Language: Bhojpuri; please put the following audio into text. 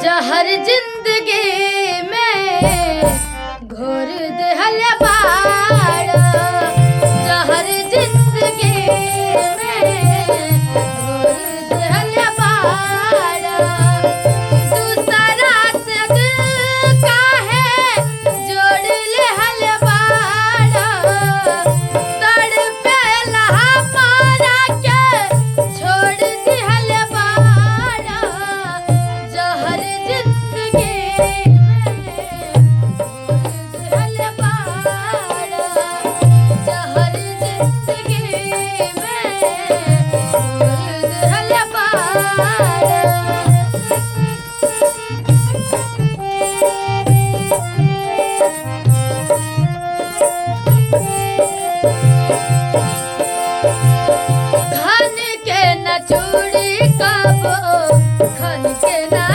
जहर जिंदगी में घोर दहल बाड़ा जहर जिंदगी में घोर दहल बाड़ा दूसरा से दिल काहे जोड़ लेहल बाड़ा तड़पे लहा मारा के छोड़ दिहल बाड़ा जहर जिंदगी में घोर दहल बाड़ा जहर जिंदगी में घोर दहल बाड़ा धन के न चूड़ी कबो खन के न